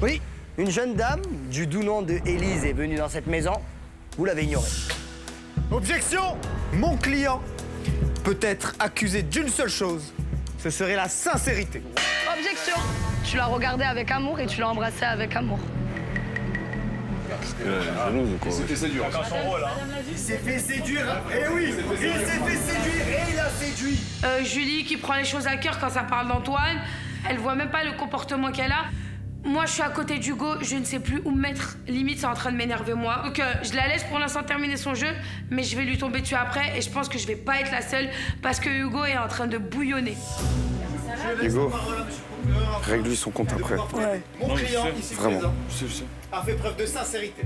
Oui, une jeune dame du doux nom de Élise est venue dans cette maison. Vous l'avez ignorée. Objection! Mon client peut être accusé d'une seule chose. Ce serait la sincérité. Objection. Tu l'as regardé avec amour et tu l'as embrassé avec amour. Il s'est fait séduire. Il s'est fait séduire. Eh oui, il s'est fait séduire et il a séduit. Julie qui prend les choses à cœur quand ça parle d'Antoine. Elle voit même pas le comportement qu'elle a. Moi, je suis à côté d'Hugo, je ne sais plus où me mettre. Limite, c'est en train de m'énerver, moi. Donc, je la laisse pour l'instant terminer son jeu, mais je vais lui tomber dessus après et je pense que je vais pas être la seule parce que Hugo est en train de bouillonner. Hugo, règle-lui son compte après. Ouais. Mon client, ici Vraiment, présent, je sais. a fait preuve de sincérité.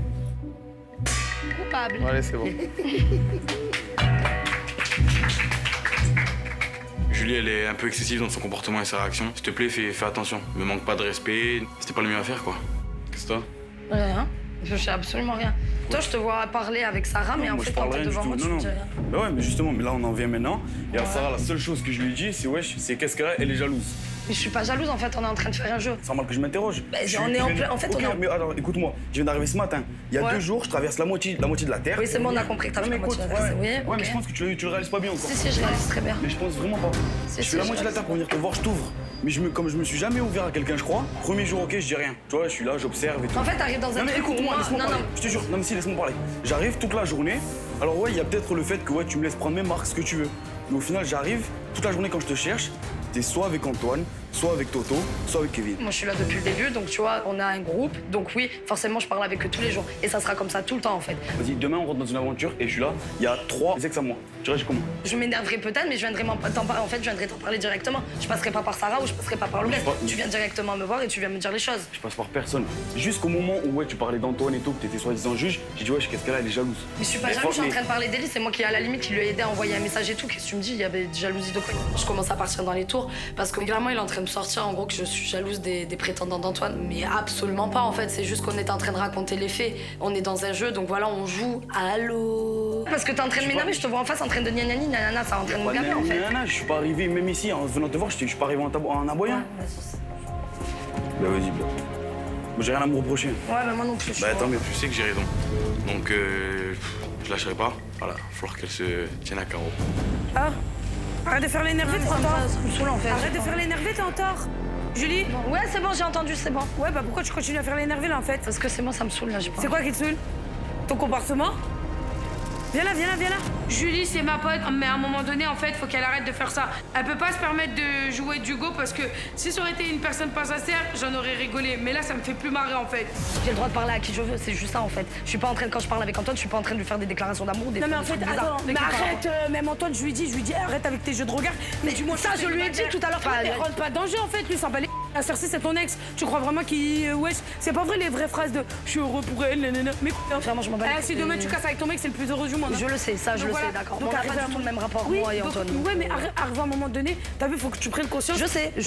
Coupable. Allez, c'est bon. Julie, elle est un peu excessive dans son comportement et sa réaction. S'il te plaît, fais attention. Me manque pas de respect. C'était pas le mieux à faire, quoi. Qu'est-ce que t'as? Rien. Je sais absolument rien. Toi, je te vois parler avec Sarah, mais en fait, quand t'es devant moi, tu me dis rien. Bah ouais, mais justement, mais là, on en vient maintenant. Et à Sarah, la seule chose que je lui ai dit, c'est wesh, c'est qu'est-ce qu'elle a, elle est jalouse. Mais je suis pas jalouse, en fait, on est en train de faire un jeu. C'est normal que je m'interroge. Bah, on est en plein. En fait, okay, mais alors, écoute-moi, je viens d'arriver ce matin. Il y a 2 jours, je traverse la moitié de la Terre. Oui, c'est bon, on a compris que t'as fait la moitié de la Terre. Oui, ouais, mais je pense que tu le réalises pas bien encore. Si, je réalise très bien. Mais je pense vraiment pas. Je fais la moitié de la Terre pour venir te voir, je t'ouvre. Mais comme je me suis jamais ouvert à quelqu'un, je crois, premier jour, ok, je dis rien. Tu vois, je suis là, j'observe et tout. En fait, t'arrives dans un truc. Écoute-moi, laisse-moi parler. Je te jure, non, mais si, laisse-moi parler. J'arrive toute la journée. Alors, ouais, il y a peut-être le fait que tu me laisses prendre mes marques, ce que tu veux. Mais au final, j'arrive toute la journée quand je te cherche. T'es soit avec Antoine, soit avec Toto, soit avec Kevin. Moi, je suis là depuis le début, donc tu vois, on a un groupe. Donc oui, forcément, je parle avec eux tous les jours. Et ça sera comme ça tout le temps, en fait. Vas-y, demain, on rentre dans une aventure et je suis là. Il y a 3 ex à moi. Tu réagis comment? Je m'énerverai peut-être, mais je viendrai t'en parler. En fait, je viendrai t'en parler directement. Je passerai pas par Sarah ou je passerai pas par Louis. Tu viens directement me voir et tu viens me dire les choses. Je passe par personne. Jusqu'au moment où tu parlais d'Antoine et tout, que t'étais soi-disant juge, j'ai dit ouais, qu'est-ce qu'elle a, elle est jalouse. Mais je suis pas jalouse, je suis en train de parler d'Élise. C'est moi qui, à la limite, qui lui ai aidé à envoyer un message et tout. Qu'est-ce que tu me dis? Il y avait de jalousie de quoi? Je commence à partir dans les tours parce que clairement, il est en train de me sortir en gros que je suis jalouse des prétendants d'Antoine. Mais absolument pas, en fait. C'est juste qu'on est en train de raconter les faits. On est dans un jeu, donc voilà, on joue. Allô? Parce que t'es en train de m'énerver, je te vois en face en train de gnagnani, nanana, ça en train de me gaver en fait. Je suis pas arrivé, même ici, en venant te voir, je suis pas arrivé en aboyant. Bah vas-y, bah. Moi j'ai rien à me reprocher. Ouais, mais moi non plus. Bah tant mieux. Je sais que j'ai raison. Donc je lâcherai pas. Voilà, il va falloir qu'elle se tienne à carreau. Ah, arrête de faire l'énerver, t'es en tort. Ça me saoule en fait. Arrête de faire l'énerver, t'es en tort. Julie? Ouais, c'est bon, j'ai entendu, c'est bon. Ouais, bah pourquoi tu continues à faire l'énerver là en fait? Parce que c'est moi, ça me saoule là, j'ai pas. C'est quoi qui te saoule? Ton comportement? Viens là, viens là, viens là. Julie, c'est ma pote, mais à un moment donné, en fait, faut qu'elle arrête de faire ça. Elle peut pas se permettre de jouer d'Hugo parce que si ça aurait été une personne pas sincère, j'en aurais rigolé. Mais là, ça me fait plus marrer, en fait. J'ai le droit de parler à qui je veux, c'est juste ça, en fait. Je suis pas en train, quand je parle avec Antoine, je suis pas en train de lui faire des déclarations d'amour, des non, mais en fait, attends, mais arrête, même Antoine, je lui dis, arrête avec tes jeux de regard. Mais du moins, ça, je lui ai dit tout à l'heure. Mais rentre pas dans le jeu, en fait, lui, s'en bat les. La Cersei, c'est ton ex. Tu crois vraiment qu'il. Wesh, c'est pas vrai les vraies phrases de je suis heureux pour elle, nanana. Mais vraiment, je m'en bats. Si demain tu casses avec ton mec, c'est le plus heureux du monde. Je le sais, ça, je le sais, d'accord. Donc, on a pas du tout le même rapport, moi et Antoine. Ouais, mais arrive à un moment donné, t'as vu, faut que tu prennes conscience. Je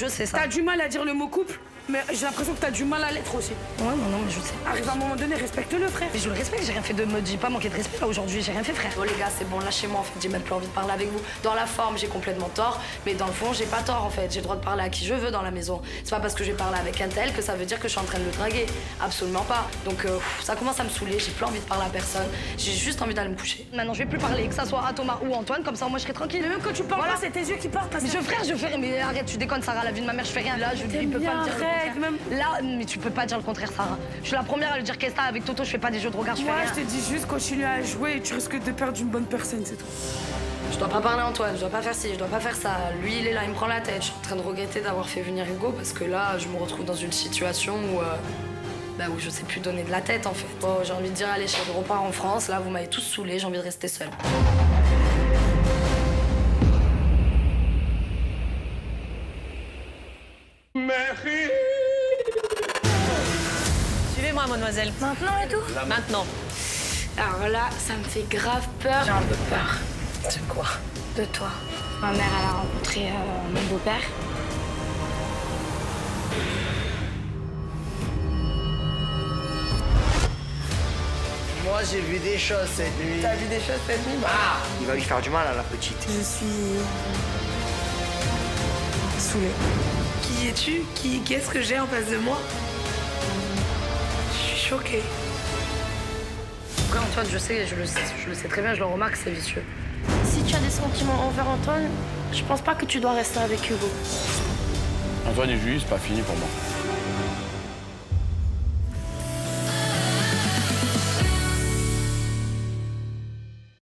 sais ça. T'as du mal à dire le mot couple. Mais j'ai l'impression que t'as du mal à l'être aussi. Ouais, non, mais je sais. Arrive à un moment donné, respecte-le, frère. Mais je le respecte, j'ai rien fait de me dis pas manquer de respect là aujourd'hui, j'ai rien fait, frère. Bon les gars, c'est bon, lâchez-moi en fait, j'ai même plus envie de parler avec vous. Dans la forme, j'ai complètement tort, mais dans le fond, j'ai pas tort en fait. J'ai le droit de parler à qui je veux dans la maison. C'est pas parce que je vais parler avec un tel que ça veut dire que je suis en train de le draguer. Absolument pas. Donc ça commence à me saouler, j'ai plus envie de parler à personne. J'ai juste envie d'aller me coucher. Maintenant, je vais plus parler, que ça soit à Thomas ou Antoine, comme ça moi je serai tranquille. Mais même quand tu parles Voilà. pas, c'est tes yeux qui parlent. Parce Mais que... frère, je fais rien. Mais arrête, tu déconnes, Sarah, la vie de ma mère, je fais rien. Là, il peut pas me dire le arrête, contraire. Là, mais tu peux pas dire le contraire, Sarah. Je suis la première à lui dire qu'est-ce que t'as avec Toto, je fais pas des jeux de regard, je fais Moi, rien. je te dis juste, continue à jouer et tu risques de perdre une bonne personne, c'est tout. Je dois pas parler à Antoine, je dois pas faire ci, je dois pas faire ça. Lui, il est là, il me prend la tête. Je suis en train de regretter d'avoir fait venir Hugo parce que là, je me retrouve dans une situation où je sais plus donner de la tête en fait. Bon, j'ai envie de dire, allez, je repars en France. Là, vous m'avez tous saoulé, j'ai envie de rester seule. Suivez-moi, mademoiselle. Maintenant et tout? Maintenant. Alors là, ça me fait grave peur. J'ai un peu peur. De quoi? De toi. Ma mère, elle a rencontré mon beau-père. Moi, j'ai vu des choses cette nuit. T'as vu des choses cette nuit? Ah, il va lui faire du mal à la petite. Je suis saoulée. Qui es-tu? Qu'est-ce que j'ai en face de moi? Je suis choquée. Après, Antoine, je le sais très bien, je le remarque, c'est vicieux. Si tu as des sentiments envers Antoine, je pense pas que tu dois rester avec Hugo. Antoine et Julie, c'est pas fini pour moi.